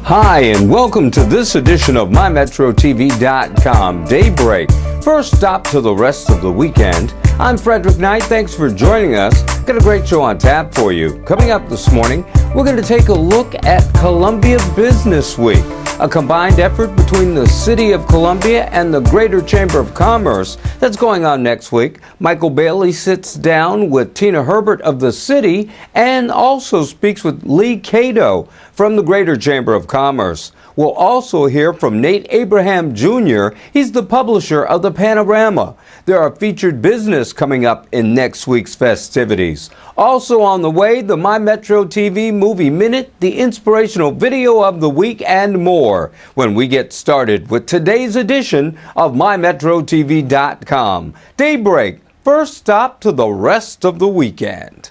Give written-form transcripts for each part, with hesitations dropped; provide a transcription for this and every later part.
Hi, and welcome to this edition of MyMetroTV.com Daybreak. First stop to the rest of the weekend. I'm Frederick Knight. Thanks for joining us. Got a great show on tap for you. Coming up this morning, we're going to take a look at Columbia Business Week, a combined effort between the City of Columbia and the Greater Chamber of Commerce that's going on next week. Michael Bailey sits down with Tina Herbert of the city and also speaks with Lee Cato from the Greater Chamber of Commerce. We'll also hear from Nate Abraham Jr. He's the publisher of the Panorama. There are featured business coming up in next week's festivities. Also on the way, the My Metro TV Movie Minute, the inspirational video of the week, and more when we get started with today's edition of MyMetroTV.com. Daybreak, first stop to the rest of the weekend.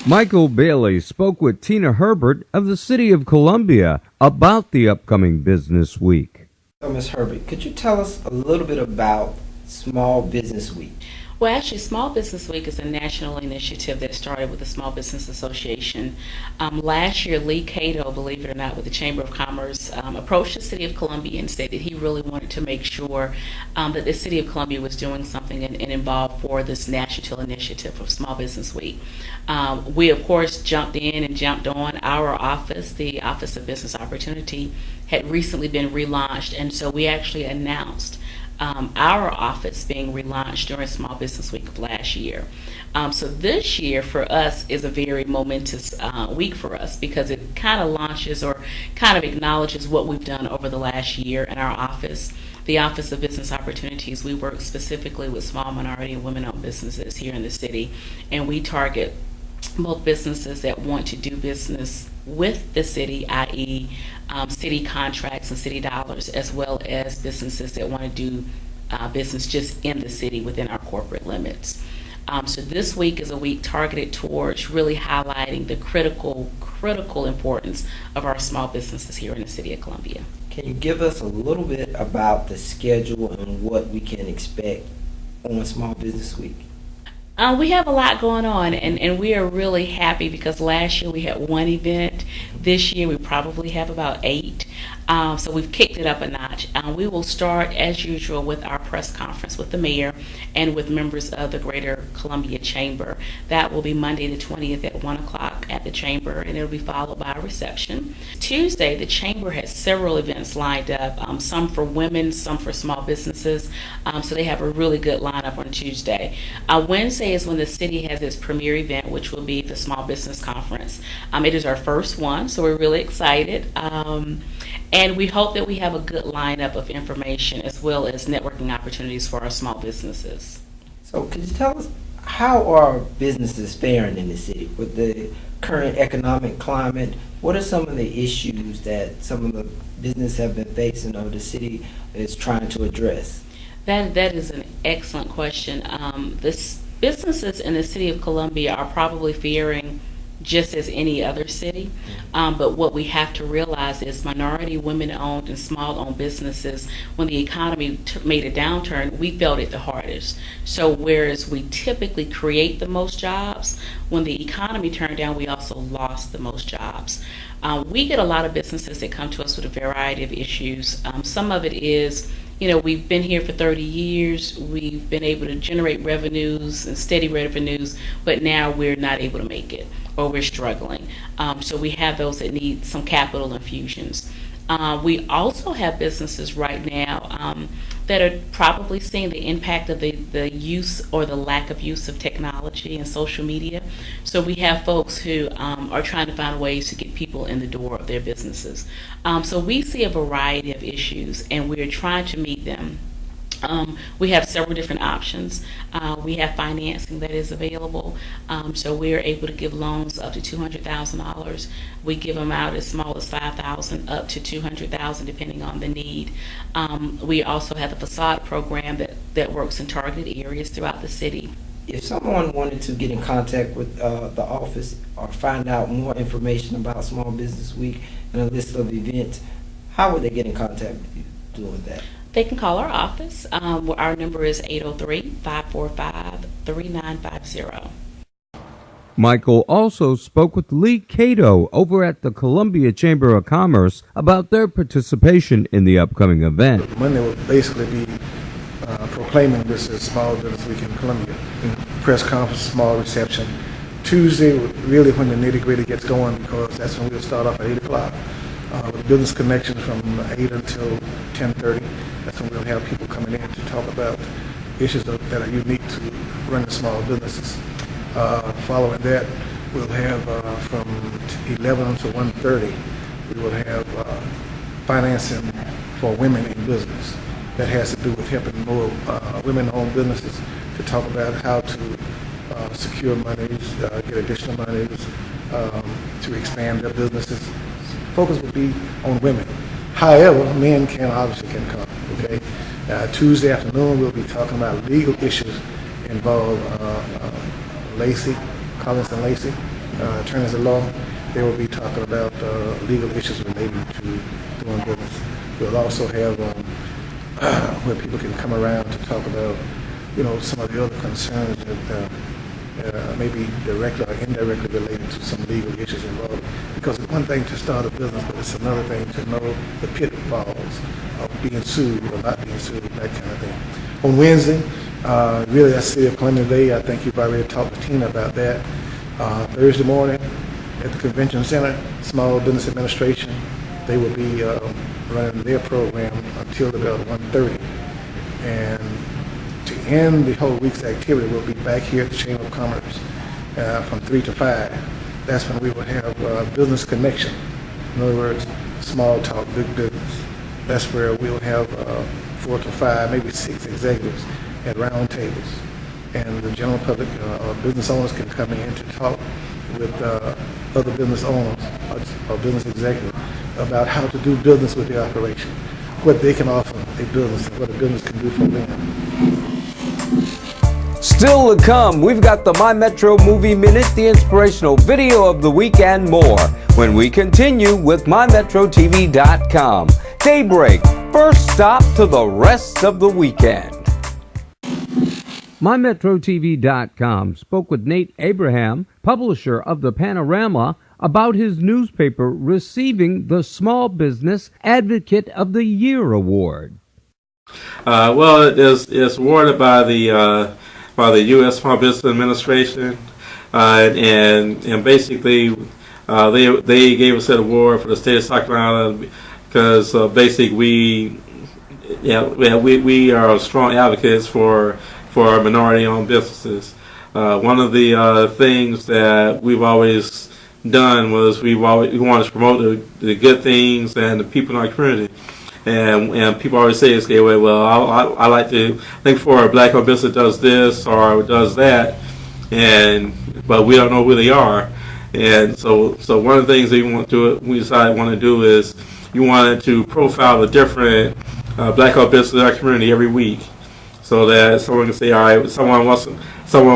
Michael Bailey spoke with Tina Herbert of the City of Columbia about the upcoming business week. So, Ms. Herbert, could you tell us a little bit about Small Business Week? Well, actually, Small Business Week is a national initiative that started with the Small Business Association. Last year, Lee Cato, believe it or not, with the Chamber of Commerce, approached the City of Columbia and said that he really wanted to make sure that the City of Columbia was doing something and involved for this national initiative of Small Business Week. We, of course, jumped in and jumped on. Our office, the Office of Business Opportunity, had recently been relaunched, and so we actually announced our office being relaunched during Small Business Week of last year. So this year for us is a very momentous week for us because it kind of launches or kind of acknowledges what we've done over the last year in our office. The Office of Business Opportunities, we work specifically with small minority and women-owned businesses here in the city, and we target both businesses that want to do business with the city, i.e. City contracts and city dollars, as well as businesses that want to do business just in the city within our corporate limits. So this week is a week targeted towards really highlighting the critical importance of our small businesses here in the City of Columbia. Can you give us a little bit about the schedule and what we can expect on Small Business Week? We have a lot going on, and we are really happy because last year we had one event. This year we probably have about 8. So we've kicked it up a notch. We will start, as usual, with our press conference with the mayor and with members of the Greater Columbia Chamber. That will be Monday the 20th at 1 o'clock at the Chamber, and it will be followed by a reception. Tuesday, the Chamber has several events lined up, some for women, some for small businesses. So they have a really good lineup on Tuesday. Wednesday is when the city has its premier event, which will be the Small Business Conference. It is our first one, so we're really excited. And we hope that we have a good lineup of information as well as networking opportunities for our small businesses. So could you tell us, how are businesses faring in the city with the current economic climate? What are some of the issues that some of the businesses have been facing or the city is trying to address? That is an excellent question. Businesses in the City of Columbia are probably faring just as any other city. But what we have to realize is minority, women-owned, and small-owned businesses, when the economy made a downturn, we felt it the hardest. So whereas we typically create the most jobs, when the economy turned down, we also lost the most jobs. We get a lot of businesses that come to us with a variety of issues. Some of it is, we've been here for 30 years, we've been able to generate revenues and steady revenues, but now we're not able to make it, or we're struggling. So we have those that need some capital infusions. We also have businesses right now that are probably seeing the impact of the use or the lack of use of technology and social media. So we have folks who are trying to find ways to get people in the door of their businesses. So we see a variety of issues, and we're trying to meet them. We have several different options. We have financing that is available, so we're able to give loans up to $200,000. We give them out as small as $5,000 up to $200,000 depending on the need. We also have the facade program that works in targeted areas throughout the city. If someone wanted to get in contact with the office or find out more information about Small Business Week and a list of events, how would they get in contact with you doing that? They can call our office. Our number is 803-545-3950. Michael also spoke with Lee Cato over at the Columbia Chamber of Commerce about their participation in the upcoming event. Monday will basically be proclaiming this as Small Business Week in Columbia. Press conference, small reception. Tuesday, really when the nitty-gritty gets going, because that's when we'll start off at 8 o'clock with Business Connection from 8 until 10:30. That's when we'll have people coming in to talk about issues that are unique to running small businesses. Following that, we'll have from 11 to 1:30, we will have financing for women in business. That has to do with helping more women-owned businesses to talk about how to secure monies, get additional monies to expand their businesses. Focus will be on women. However, men obviously can come. Okay. Tuesday afternoon, we'll be talking about legal issues involved. Lacey, Collins and Lacey, attorneys at law. They will be talking about legal issues related to doing business. We'll also have where people can come around to talk about, some of the other concerns that may be directly or indirectly related to some legal issues involved. Because it's one thing to start a business, but it's another thing to know the pitfalls of being sued or not being sued, that kind of thing. On Wednesday, really that's City of Columbia Day. I think you've already talked to Tina about that. Thursday morning at the Convention Center, Small Business Administration, they will be running their program until about 1:30. And to end the whole week's activity, we'll be back here at the Chamber of Commerce from 3 to 5. That's when we will have Business Connection. In other words, small talk, big business. That's where we'll have 4 to 5, maybe 6 executives at round tables. And the general public or business owners can come in to talk with other business owners or business executives about how to do business with their operation, what they can offer a business, and what a business can do for them. Still to come, we've got the My Metro Movie Minute, the inspirational video of the week, and more when we continue with MyMetroTV.com. Daybreak, first stop to the rest of the weekend. MyMetroTV.com spoke with Nate Abraham, publisher of the Panorama, about his newspaper receiving the Small Business Advocate of the Year award. Well, it's awarded by the U.S. Small Business Administration, and basically they gave us that award for the state of South Carolina because basically we are strong advocates for minority-owned businesses. One of the things that we've always done was we wanted to promote the good things and the people in our community. And people always say, well, I like to think for a black-owned business does this or does that, but we don't know who they are. And so one of the things that we decided want to do is you wanted to profile the different black-owned businesses in our community every week, so that someone can say, all right, someone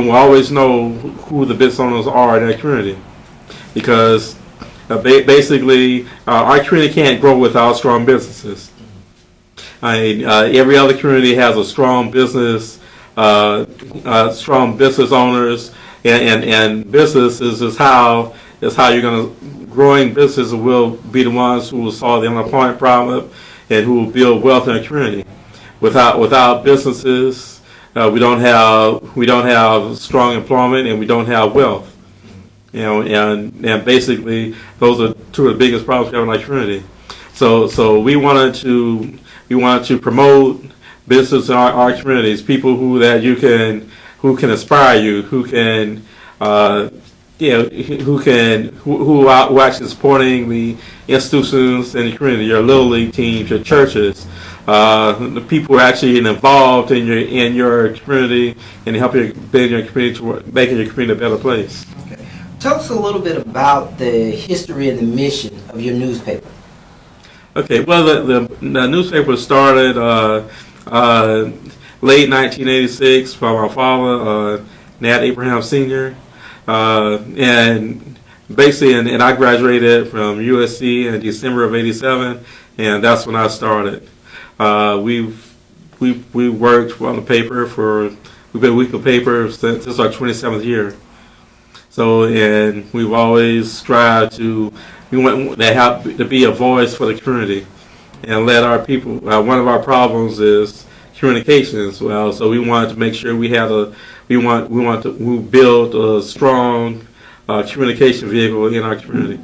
will always know who the business owners are in that community. Because basically, our community can't grow without strong businesses. Every other community has a strong business, strong business owners, and businesses is how you're going to growing businesses will be the ones who will solve the unemployment problem and who will build wealth in the community. Without businesses, we don't have strong employment and we don't have wealth. And basically those are two of the biggest problems we have in our community. So we wanted to promote business in our communities, people who can inspire you, who are actually supporting the institutions in the community, your little league teams, your churches, the people who are actually involved in your community and help you build your community, making your community a better place. Okay. Tell us a little bit about the history and the mission of your newspaper. Okay, well, the newspaper started late 1986 by my father, Nat Abraham Sr., and basically, and I graduated from USC in December of '87, and that's when I started. We worked on the paper we've been a weekly paper since our 27th year. So, and we've always strived to, we want to have to be a voice for the community and let our people, one of our problems is communication as well. So we wanted to make sure we had we build a strong communication vehicle in our community.